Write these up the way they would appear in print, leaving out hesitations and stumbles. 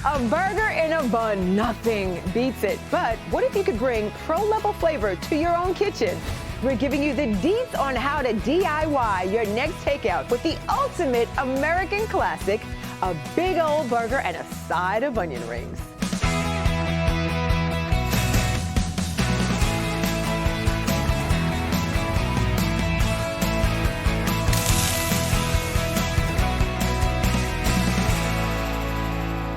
A burger in a bun, nothing beats it. But what if you could bring pro-level flavor to your own kitchen? We're giving you the deets on how to DIY your next takeout with the ultimate American classic, a big old burger and a side of onion rings.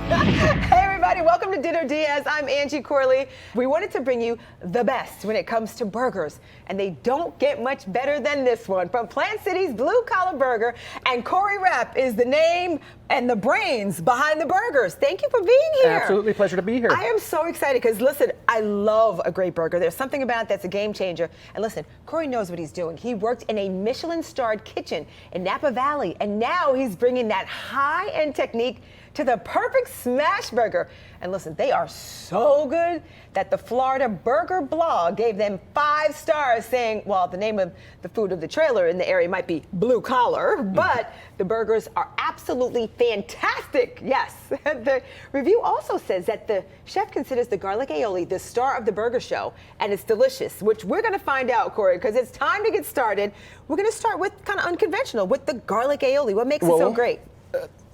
Hey everybody, welcome to Dinner Diaz. I'm Angie Corley. We wanted to bring you the best when it comes to burgers, and they don't get much better than this one. From Plant City's Blue Collar Burger, and Cory Rapp is the name and the brains behind the burgers. Thank you for being here. Absolutely, pleasure to be here. I am so excited because listen, I love a great burger. There's something about it that's a game changer. And listen, Cory knows what he's doing. He worked in a Michelin-starred kitchen in Napa Valley, and now he's bringing that high-end technique to the perfect smash burger. And listen, they are so good that the Florida Burger Blog gave them 5 stars, saying, well, the name of the food of the trailer in the area might be blue collar, but the burgers are absolutely fantastic. Yes. The review also says that the chef considers the garlic aioli the star of the burger show, and it's delicious, which we're gonna find out, Cory, because it's time to get started. We're gonna start with kind of unconventional, with the garlic aioli. What makes it so great?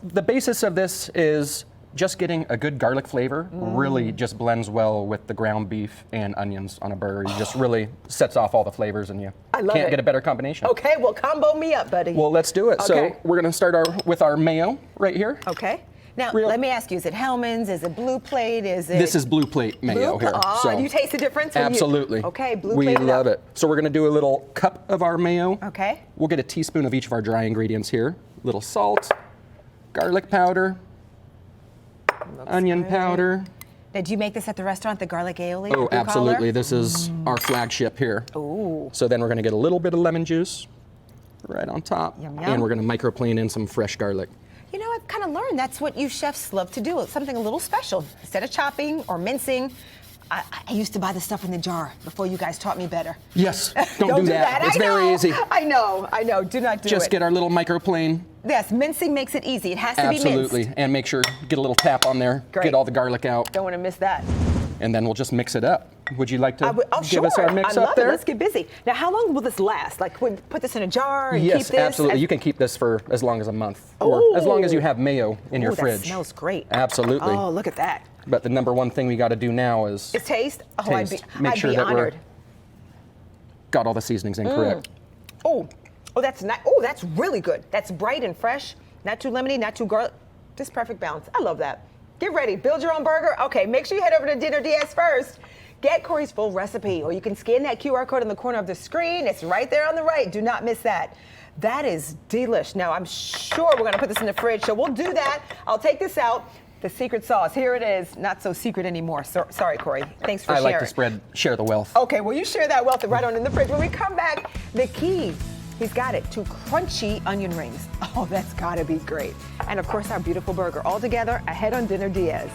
The basis of this is just getting a good garlic flavor. Really just blends well with the ground beef and onions on a burger. It just really sets off all the flavors, and you can't get a better combination. Okay, well, combo me up, buddy. Well, let's do it. Okay. So we're gonna start with our mayo right here. Okay. Now, let me ask you, is it Hellman's? Is it Blue Plate? Is it? This is Blue Plate mayo here. Oh, so you taste the difference? Absolutely. Okay, Blue Plate. We love it. So we're gonna do a little cup of our mayo. Okay. We'll get a teaspoon of each of our dry ingredients here. Little salt, garlic powder, onion powder. Now, do you make this at the restaurant, the garlic aioli? Oh, absolutely. This is our flagship here. Ooh. So then we're going to get a little bit of lemon juice right on top. Yum, yum. And we're going to microplane in some fresh garlic. You know, I've kind of learned that's what you chefs love to do. It's something a little special. Instead of chopping or mincing, I used to buy the stuff in the jar before you guys taught me better. Yes, don't do that. It's very easy. I know. Do not do it. Just get our little microplane. Yes, mincing makes it easy. It has to be minced. Absolutely, and make sure, get a little tap on there, get all the garlic out. Don't want to miss that. And then we'll just mix it up. Would you like to give us sure. our mix I up love there? It. Let's get busy. Now, how long will this last? Like, we put this in a jar and keep this? Yes, absolutely. You can keep this for as long as a month, Ooh. or as long as you have mayo in your fridge. That smells great. Absolutely. Oh, look at that. But the number one thing we got to do now is taste. Oh, taste. I'd be honored. Got all the seasonings in correct. Oh, that's nice. Oh, that's really good. That's bright and fresh. Not too lemony, not too garlic. Just perfect balance. I love that. Get ready. Build your own burger. Okay, make sure you head over to Dinner Diaz first. Get Cory's full recipe, or you can scan that QR code in the corner of the screen. It's right there on the right. Do not miss that. That is delish. Now, I'm sure we're going to put this in the fridge, so we'll do that. I'll take this out. The secret sauce. Here it is. Not so secret anymore. Sorry, Cory. Thanks for sharing. I like to share the wealth. Okay, well, you share that wealth right on in the fridge. When we come back, the key, he's got it, to crunchy onion rings. Oh, that's got to be great. And, of course, our beautiful burger. All together ahead on Dinner Diaz.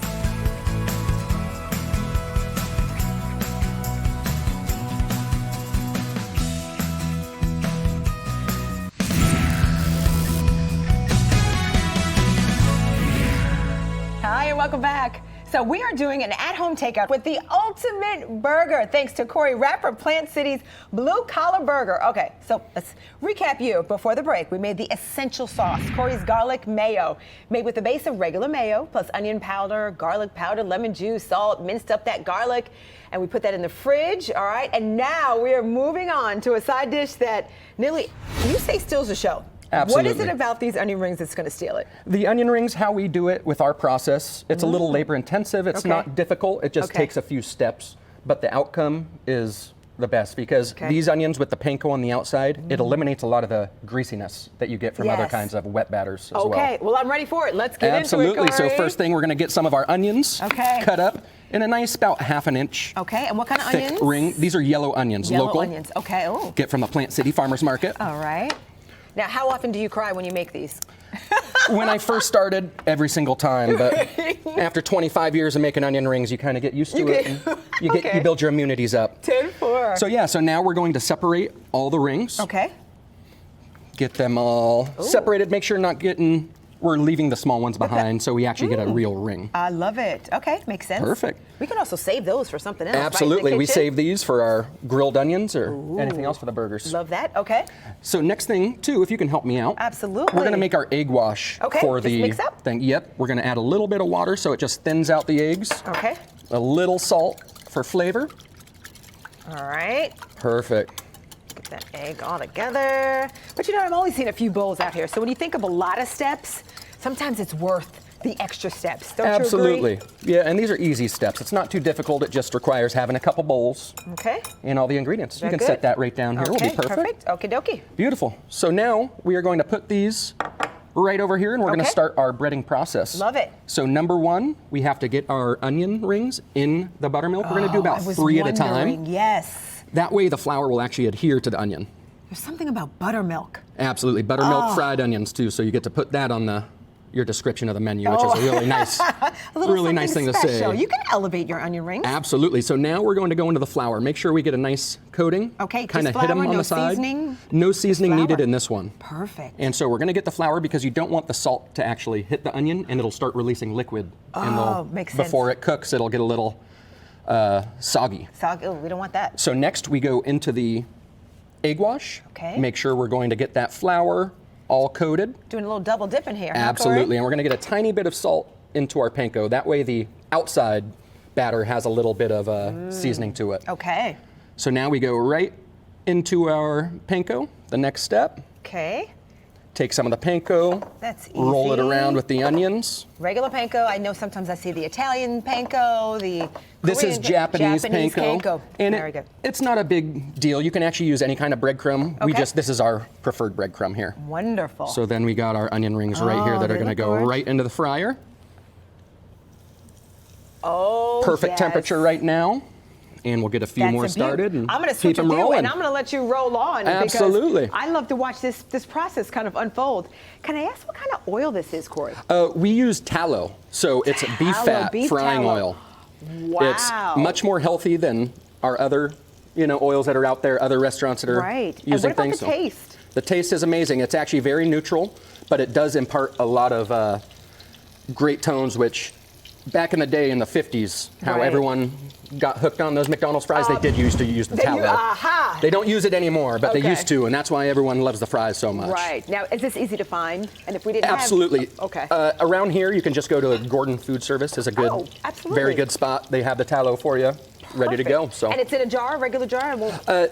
Hi, and welcome back. So we are doing an at-home takeout with the ultimate burger, thanks to Cory Rapp from Plant City's Blue Collar Burger. Okay, so let's recap you. Before the break, we made the essential sauce, Cory's garlic mayo, made with a base of regular mayo, plus onion powder, garlic powder, lemon juice, salt, minced up that garlic, and we put that in the fridge, all right? And now we are moving on to a side dish that nearly, you say, steals the show. Absolutely. What is it about these onion rings that's going to steal it? The onion rings, how we do it with our process, it's a little labor intensive. It's not difficult. It just takes a few steps, but the outcome is the best because these onions with the panko on the outside, it eliminates a lot of the greasiness that you get from other kinds of wet batters as well. Okay, well, I'm ready for it. Let's get Absolutely. into it, Cory. So first thing, we're going to get some of our onions cut up in a nice about ½ inch. Okay, and what kind of thick onions? ring. These are yellow onions, Yellow local. onions, okay. Oh. Get from the Plant City Farmers Market. All right. Now, how often do you cry when you make these? When I first started, every single time, but after 25 years of making onion rings, you kind of get used to it. And you build your immunities up. 10-4. So yeah, so now we're going to separate all the rings. Okay. Get them all separated. Make sure you're not getting we're leaving the small ones behind, so we actually get a real ring. I love it. Okay, makes sense. Perfect. We can also save those for something else. Absolutely. Right, we save these for our grilled onions or anything else for the burgers. Love that. Okay. So next thing, too, if you can help me out. Absolutely. We're going to make our egg wash for the mix up. thing. Yep. We're going to add a little bit of water so it just thins out the eggs. Okay. A little salt for flavor. All right. Perfect. Get that egg all together. But you know, I've only seen a few bowls out here. So when you think of a lot of steps, sometimes it's worth the extra steps. Don't Absolutely. you agree? Yeah, and these are easy steps. It's not too difficult. It just requires having a couple bowls. Okay. And all the ingredients. You can good? set that right down here. Okay, Will be perfect. Okie dokie. Beautiful. So now we are going to put these right over here, and we're going to start our breading process. Love it. So number one, we have to get our onion rings in the buttermilk. We're going to do about 3 at a time. Yes. That way the flour will actually adhere to the onion. There's something about buttermilk. Absolutely. Buttermilk fried onions too, so you get to put that on your description of the menu, which is a really nice, really nice thing special. to say. You can elevate your onion rings. Absolutely. So now we're going to go into the flour. Make sure we get a nice coating. Okay, kind of just hit them flour, on no the side. seasoning? No seasoning Flour. needed in this one. Perfect. And so we're going to get the flour because you don't want the salt to actually hit the onion, and it'll start releasing liquid. And makes sense. before it cooks, it'll get a little soggy. Soggy. Oh, we don't want that. So next we go into the egg wash. Okay. Make sure we're going to get that flour all coated. Doing a little double dip in here. huh, Absolutely. Cory? And we're going to get a tiny bit of salt into our panko. That way the outside batter has a little bit of seasoning to it. Okay. So now we go right into our panko. The next step, Okay. take some of the panko, That's roll it easy. around with the onions. Regular panko. I know sometimes I see the Italian panko, the This is Korean Japanese panko. And Very good. it's not a big deal. You can actually use any kind of breadcrumb. Okay. This is our preferred breadcrumb here. Wonderful. So then we got our onion rings right here that they are going to look go gorgeous. right into the fryer. oh, Perfect yes. temperature right now. And we'll get a few That's more a beaut. started and I'm going to keep switch them with you, rolling. and I'm going to let you roll on. Absolutely. Because I love to watch this process kind of unfold. Can I ask what kind of oil this is, Cory? We use tallow, so it's beef fat beef frying tallow. oil. Wow. It's much more healthy than our other, oils that are out there, other restaurants that are Right. And using what about things. the taste? The taste is amazing. It's actually very neutral, but it does impart a lot of great tones, which back in the day in the 50s, how Right. everyone got hooked on those McDonald's fries, they did used to use the tallow. aha. They don't use it anymore, but Okay. they used to, and that's why everyone loves the fries so much. Right. Now, is this easy to find? And if we didn't Absolutely. have... Okay. Around here, you can just I'm sure Gordon Food Service is a good, Oh, absolutely. very good spot. They have the tallow for you, ready to Perfect. go. So And it's in a jar, a regular jar? And we'll...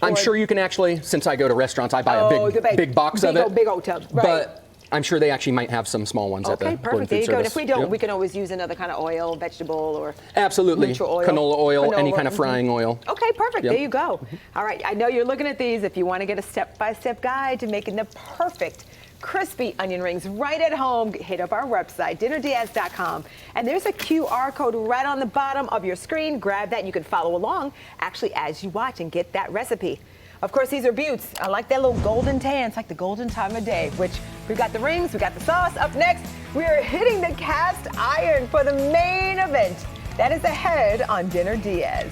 I'm or- sure you can actually, since I go to restaurants, I buy Oh, a the big box of it. Big old tub, right. But I'm sure they actually might have some small ones at the Okay, Gordon perfect. There Food you go. And Service. if we don't, Yep. we can always use another kind of oil, vegetable, or Absolutely. neutral oil. Canola oil, any Canola, kind of frying oil. Okay, perfect. Yep. There you go. All right, I know you're looking at these. If you want to get a step-by-step guide to making the perfect crispy onion rings right at home, hit up our website, dinnerdiaz.com. And there's a QR code right on the bottom of your screen. Grab that. You can follow along actually as you watch and get that recipe. Of course, these are beauts. I like that little golden tan. It's like the golden time of day, which we've got the rings, we've got the sauce. Up next, we are hitting the cast iron for the main event. That is ahead on Dinner Diaz.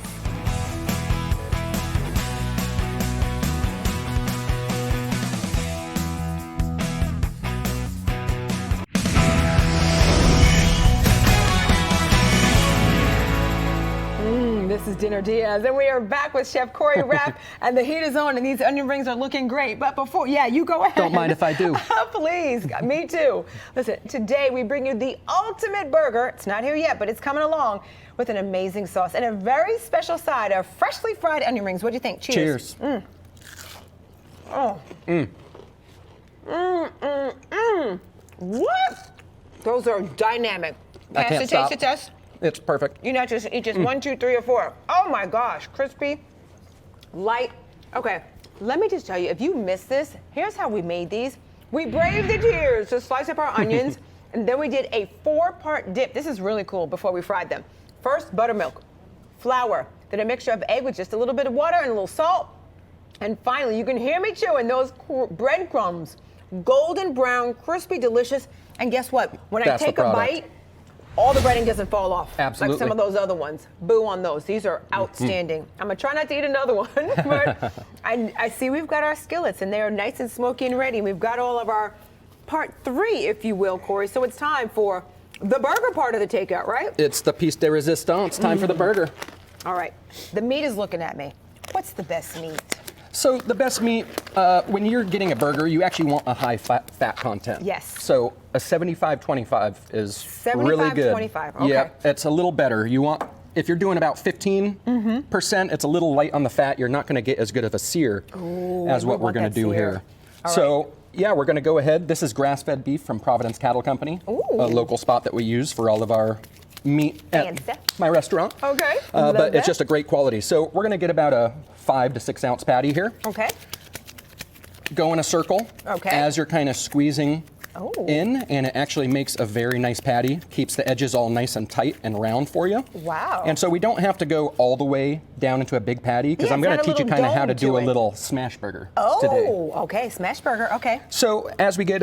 This is Dinner Diaz, and we are back with Chef Cory Rapp, and the heat is on, and these onion rings are looking great. But before, you go ahead. Don't mind if I do. Please, me too. Listen, today we bring you the ultimate burger. It's not here yet, but it's coming along with an amazing sauce and a very special side of freshly fried onion rings. What do you think? Cheers. Cheers. Oh. What? Those are dynamic. I Pass can't the stop. taste test. It's perfect. You not just eat just 1, 2, 3, or 4. Oh my gosh, crispy, light. Okay, let me just tell you, if you missed this, here's how we made these. We braved the tears to slice up our onions, and then we did a 4-part dip. This is really cool before we fried them. First, buttermilk, flour, then a mixture of egg with just a little bit of water and a little salt. And finally, you can hear me chewing those breadcrumbs. Golden brown, crispy, delicious. And guess what? When That's I take the a product. bite, all the breading doesn't fall off. Absolutely. Like some of those other ones. Boo on those. These are outstanding. I'm gonna try not to eat another one, but I see we've got our skillets and they're nice and smoky and ready. We've got all of our part 3, if you will, Cory. So it's time for the burger part of the takeout, right? It's the piece de resistance. Time for the burger. All right. The meat is looking at me. What's the best meat? So the best meat, when you're getting a burger, you actually want a high fat content. Yes. So a 75-25 is really good. 75-25, okay. Yeah, it's a little better. You want, if you're doing about 15%, it's a little light on the fat. You're not going to get as good of a sear as what we're going to do here. So yeah, we're going to go ahead. This is grass-fed beef from Providence Cattle Company, a local spot that we use for all of our meat at my restaurant. Okay. But it's just a great quality. So we're going to get about a 5 to 6 ounce patty here. Okay. Go in a circle as you're kind of squeezing in, and it actually makes a very nice patty. Keeps the edges all nice and tight and round for you. Wow. And so we don't have to go all the way down into a big patty, because I'm going to teach you kind of how to do a little smash burger today. Oh, okay, smash burger, okay. So as we get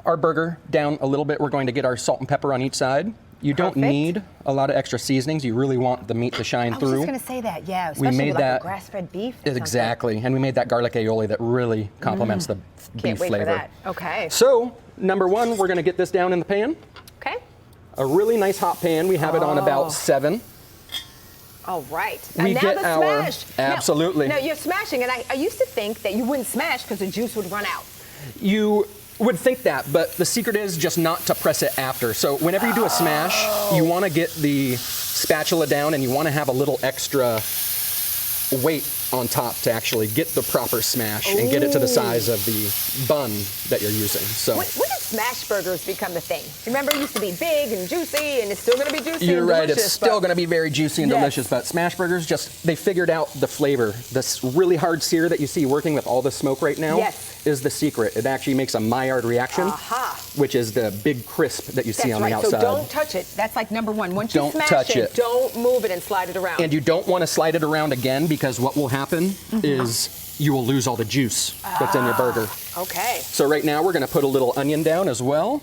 our burger down a little bit, we're going to get our salt and pepper on each side. You don't need a lot of extra seasonings. You really want the meat to shine through. I was just going to say that, yeah, especially with like grass-fed beef. Exactly, and we made that garlic aioli that really complements the beef flavor. For that. Okay. So, number 1, we're going to get this down in the pan. Okay. A really nice hot pan. We have it on about 7. All right. We and now get the our smash. absolutely. Now you're smashing, and I used to think that you wouldn't smash because the juice would run out. You would think that, but the secret is just not to press it after. So whenever you do a smash, you want to get the spatula down, and you want to have a little extra weight on top to actually get the proper smash and get it to the size of the bun that you're using. So when did smash burgers become the thing? Remember, it used to be big and juicy, and it's still going to be juicy. You're and right. delicious, it's still going to be very juicy and delicious. But smash burgers, they figured out the flavor. This really hard sear that you see working with all the smoke right now is the secret. It actually makes a Maillard reaction, which is the big crisp that you see on the outside. So don't touch it. That's like number 1. Once you smash it, don't move it and slide it around. And you don't want to slide it around again, because what will happen is you will lose all the juice that's in your burger. Okay. So right now we're going to put a little onion down as well.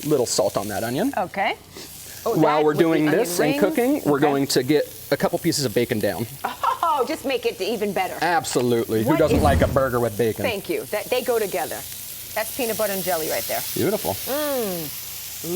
A little salt on that onion. Okay. While we're doing this and cooking, we're going to get a couple pieces of bacon down. Oh, just make it even better. Absolutely. Who doesn't like a burger with bacon? Thank you. They go together. That's peanut butter and jelly right there. Beautiful.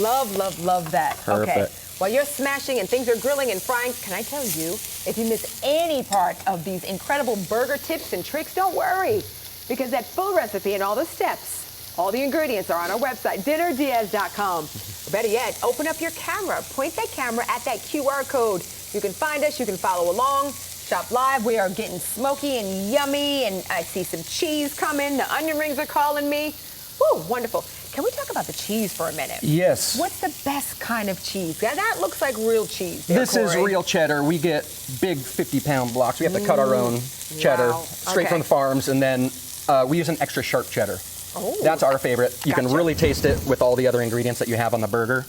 Love, love, love that. Perfect. Okay. While you're smashing and things are grilling and frying, can I tell you, if you miss any part of these incredible burger tips and tricks, don't worry, because that full recipe and all the steps, all the ingredients are on our website, dinnerdiaz.com. Better yet, open up your camera, point that camera at that QR code. You can find us, you can follow along, shop live. We are getting smoky and yummy, and I see some cheese coming. The onion rings are calling me. Woo, wonderful. Can we talk about the cheese for a minute? Yes. What's the best kind of cheese? That looks like real cheese. This is real cheddar. We get big 50-pound blocks. We have to cut our own cheddar straight from the farms, and then we use an extra sharp cheddar. Oh. That's our favorite. You can really taste it with all the other ingredients that you have on the burger.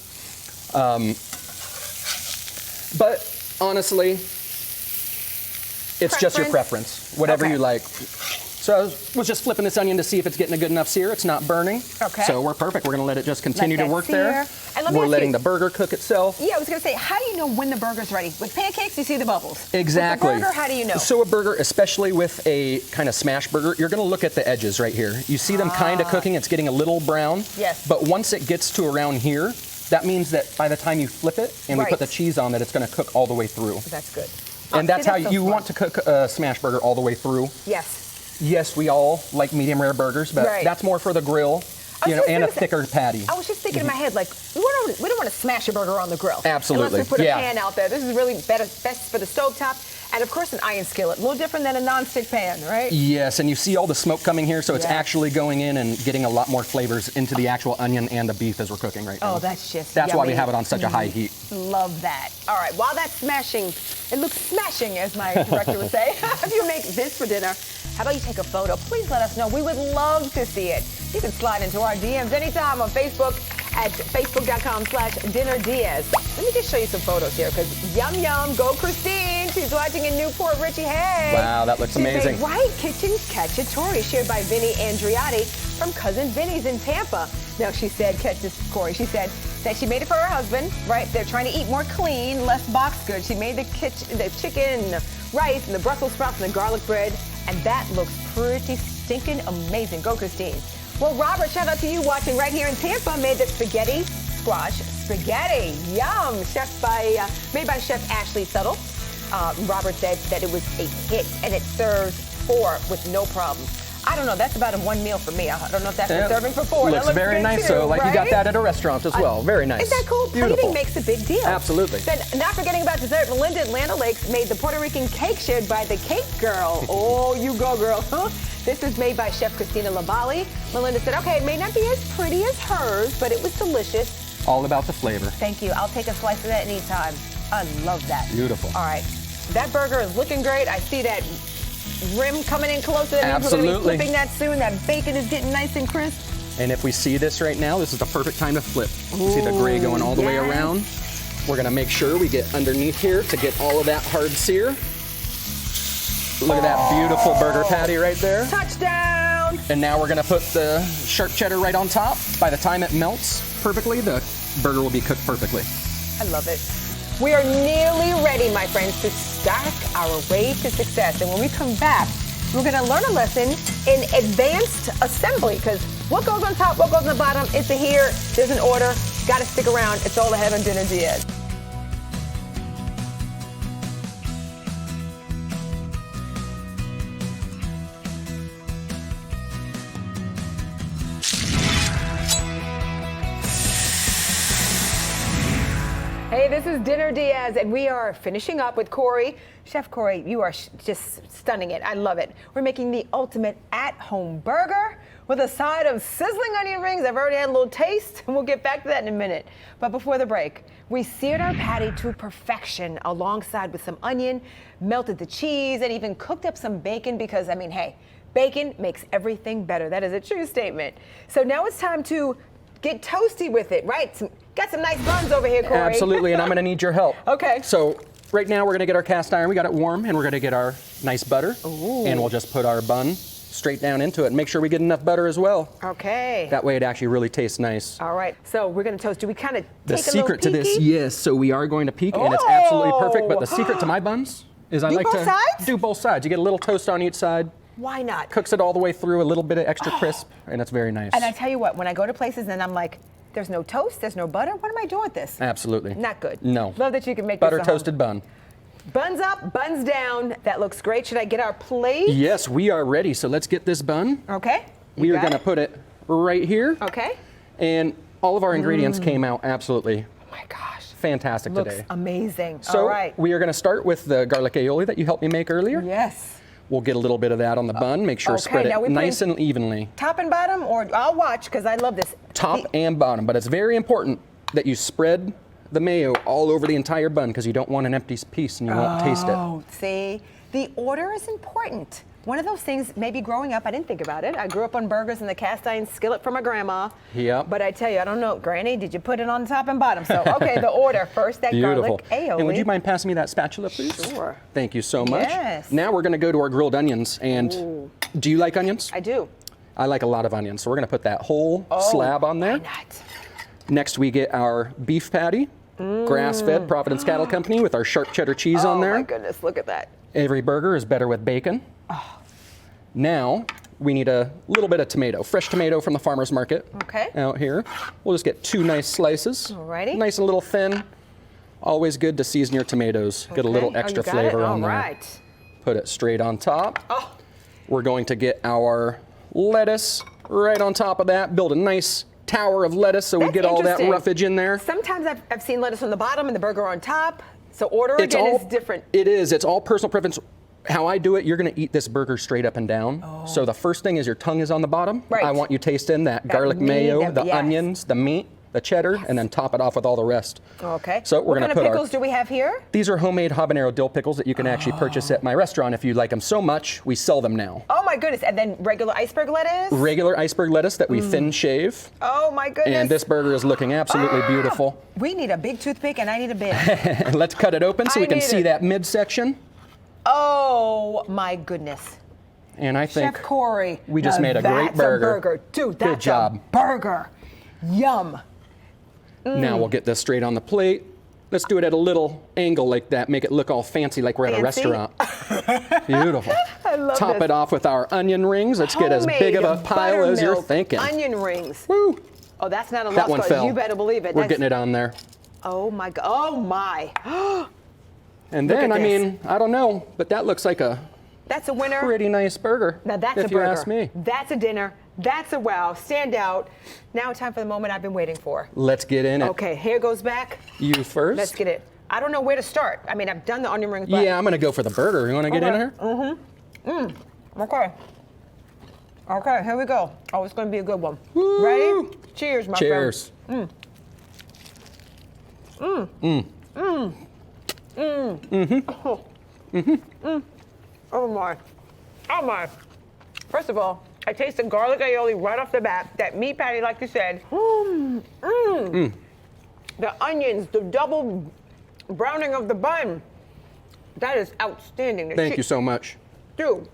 But honestly, it's just your preference. Whatever you like. So I was just flipping this onion to see if it's getting a good enough sear. It's not burning. Okay. So we're perfect. We're going to let it just continue to work there. And we're letting the burger cook itself. Yeah, I was going to say, how do you know when the burger's ready? With pancakes, you see the bubbles. Exactly. With the burger, how do you know? So a burger, especially with a kind of smash burger, you're going to look at the edges right here. You see them kind of cooking. It's getting a little brown. Yes. But once it gets to around here, that means that by the time you flip it and we put the cheese on it, it's going to cook all the way through. That's good. And that's how you want to cook a smash burger all the way through. Yes. Yes, we all like medium rare burgers, but that's more for the grill, and a thicker patty. I was just thinking in my head, like, we don't want to smash a burger on the grill. Absolutely. Unless we put a pan out there. This is really best for the stovetop. And of course, an iron skillet. A little different than a non-stick pan, right? Yes, and you see all the smoke coming here, so it's actually going in and getting a lot more flavors into the actual onion and the beef as we're cooking right now. Oh, that's just That's yummy. why we have it on such a high heat. Love that. All right, while that's smashing, it looks smashing, as my director would say. If you make this for dinner, how about you take a photo? Please let us know. We would love to see it. You can slide into our DMs anytime on Facebook at facebook.com/dinnerdiaz. Let me just show you some photos here, because yum yum, go Christine. She's watching in Newport Richie. Hey. Wow, that looks amazing. Right, Kitchen Cacciatore, shared by Vinny Andriotti from Cousin Vinny's in Tampa. Now, she said, catch this, Cory, she said that she made it for her husband, right? They're trying to eat more clean, less box goods. She made the chicken, the rice, and the Brussels sprouts, and the garlic bread, and that looks pretty stinking amazing. Go, Christine. Well, Robert, shout out to you watching right here in Tampa. Made the spaghetti squash spaghetti. Yum! Made by Chef Ashley Tuttle. Robert said that it was a hit, and it serves 4 with no problem. I don't know. That's about one meal for me. I don't know if that's serving for 4. Looks very nice, too, so like right? you got that at a restaurant as well. Very nice. Isn't that cool? Beautiful. Plating makes a big deal. Absolutely. Then, not forgetting about dessert, Melinda at Land O'Lakes made the Puerto Rican cake shared by the Cake Girl. Oh, you go, girl. This is made by Chef Christina Lavalli. Melinda said, okay, it may not be as pretty as hers, but it was delicious. All about the flavor. Thank you. I'll take a slice of that anytime. I love that. Beautiful. All right. That burger is looking great. I see that rim coming in closer. That means we're going to be flipping that soon. That bacon is getting nice and crisp. And if we see this right now, this is the perfect time to flip. You see the gray going all the way around. We're going to make sure we get underneath here to get all of that hard sear. Look at that beautiful burger patty right there. Touchdown! And now we're going to put the sharp cheddar right on top. By the time it melts perfectly, the burger will be cooked perfectly. I love it. We are nearly ready, my friends, to stack our way to success. And when we come back, we're going to learn a lesson in advanced assembly, because what goes on top, what goes on the bottom, it's a here, there's an order, got to stick around. It's all ahead on Dinner Diaz. Hey, this is Dinner Diaz, and we are finishing up with Cory. Chef Cory, you are just stunning it. I love it. We're making the ultimate at-home burger with a side of sizzling onion rings. I've already had a little taste, and we'll get back to that in a minute. But before the break, we seared our patty to perfection alongside with some onion, melted the cheese, and even cooked up some bacon because, I mean, hey, bacon makes everything better. That is a true statement. So now it's time to get toasty with it, right? Got some nice buns over here, Cory. Absolutely, and I'm going to need your help. Okay. So right now we're going to get our cast iron. We got it warm, and we're going to get our nice butter. Ooh. And we'll just put our bun straight down into it. Make sure we get enough butter as well. Okay. That way it actually really tastes nice. All right, so we're going to toast. Do we kind of take The a little secret to this, peeky? yes, so we are going to peek, and it's absolutely perfect, but the secret to my buns is I like both to sides? do both sides. You get a little toast on each side, Why not? cooks it all the way through, a little bit of extra crisp, and it's very nice. And I tell you what, when I go to places and I'm like, there's no toast, there's no butter, what am I doing with this? Absolutely. Not good. No. Love that you can make Butter this at home. toasted bun. Buns up, buns down. That looks great. Should I get our plate? Yes, we are ready, so let's get this bun. Okay. We are going to put it right here. Okay. And all of our ingredients came out absolutely Oh my gosh. fantastic Looks today. amazing. So All right. we are going to start with the garlic aioli that you helped me make earlier. Yes. We'll get a little bit of that on the bun. Make sure to Okay, spread now it we nice and evenly. Top and bottom, or I'll watch because I love this. Top and bottom, but it's very important that you spread the mayo all over the entire bun because you don't want an empty piece and you won't taste it. Oh, see, the order is important. One of those things, maybe growing up, I didn't think about it. I grew up on burgers in the cast iron skillet from my grandma. Yep. But I tell you, I don't know, Granny, did you put it on top and bottom? So, okay, the order. First, that Beautiful. garlic aioli. And would you mind passing me that spatula, please? Sure. Thank you so much. Yes. Now we're going to go to our grilled onions. And do you like onions? I do. I like a lot of onions. So we're going to put that whole slab on there. Why not? Next, we get our beef patty, grass-fed Providence Cattle Company with our sharp cheddar cheese on there. Oh my goodness, look at that. Every burger is better with bacon. Now, we need a little bit of tomato, fresh tomato from the farmer's market. Okay. Out here. We'll just get 2 nice slices. Alrighty. Nice and a little thin. Always good to season your tomatoes. Get a little Okay. extra you got flavor it? on there. All right. Put it straight on top. Oh. We're going to get our lettuce right on top of that. Build a nice tower of lettuce so we That's get all that interesting. roughage in there. Sometimes I've seen lettuce on the bottom and the burger on top. So order It's again all, is different. It is. It's all personal preference. How I do it, you're going to eat this burger straight up and down. So the first thing is your tongue is on the bottom. Right. I want you tasting that garlic meat, mayo, the yes. onions, the meat, the cheddar, and then top it off with all the rest. Okay. So we're what going to kind put of pickles do we have here? These are homemade habanero dill pickles that you can actually purchase at my restaurant if you like them so much. We sell them now. Oh my goodness. And then regular iceberg lettuce? Regular iceberg lettuce that we thin shave. Oh my goodness. And this burger is looking absolutely beautiful. We need a big toothpick and I need a big. Let's cut it open so I we can need see it. that midsection. Oh my goodness. And I think Chef Cory. we just now made a great that's burger. A burger. Dude, that's Good job. a burger. Yum. Now we'll get this straight on the plate. Let's do it at a little angle like that. Make it look all fancy like we're at a restaurant. Beautiful. I love Top this. it off with our onion rings. Let's get as big of a pile as you're thinking. Onion rings. Woo! Oh, that's not a That lost one cause. fell. You better believe it. We're getting it on there. Oh my God. Oh my. And Look then, at I this. mean, I don't know, but that looks like a That's a winner. pretty nice burger. Now that's a if burger. you ask me. That's a dinner. That's a wow. Stand out. Now time for the moment I've been waiting for. Let's get in it. Okay, hair goes back. You first. Let's get it. I don't know where to start. I mean, I've done the onion rings, but Yeah, I'm gonna go for the burger. You wanna get in here? Okay. Okay, here we go. Oh, it's gonna be a good one. Woo. Ready? Cheers, my Cheers. friend. Oh my. Oh my. First of all, I taste the garlic aioli right off the bat. That meat patty, like you said. The onions, the double browning of the bun. That is outstanding. Thank you so much. Dude.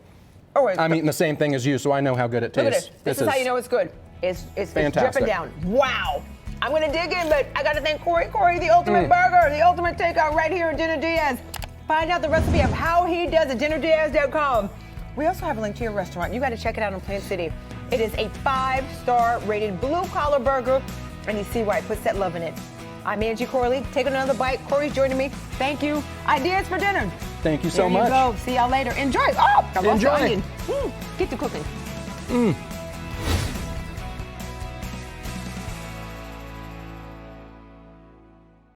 Oh, wait. I'm eating the same thing as you, so I know how good it Look at tastes. this. This is how you know it's good. It's fantastic. dripping down. Wow. I'm gonna dig in, but I gotta thank Cory. Cory, the ultimate burger, the ultimate takeout right here at Dinner Diaz. Find out the recipe of how he does it, dinnerdiaz.com. We also have a link to your restaurant. You gotta check it out in Plant City. It is a 5-star rated blue collar burger, and you see why it puts that love in it. I'm Angie Corley. Take another bite. Cory's joining me. Thank you. Ideas for dinner. Thank you so There much. you go. See y'all later. Enjoy. Oh, I love the Enjoy. onion. Get to cooking.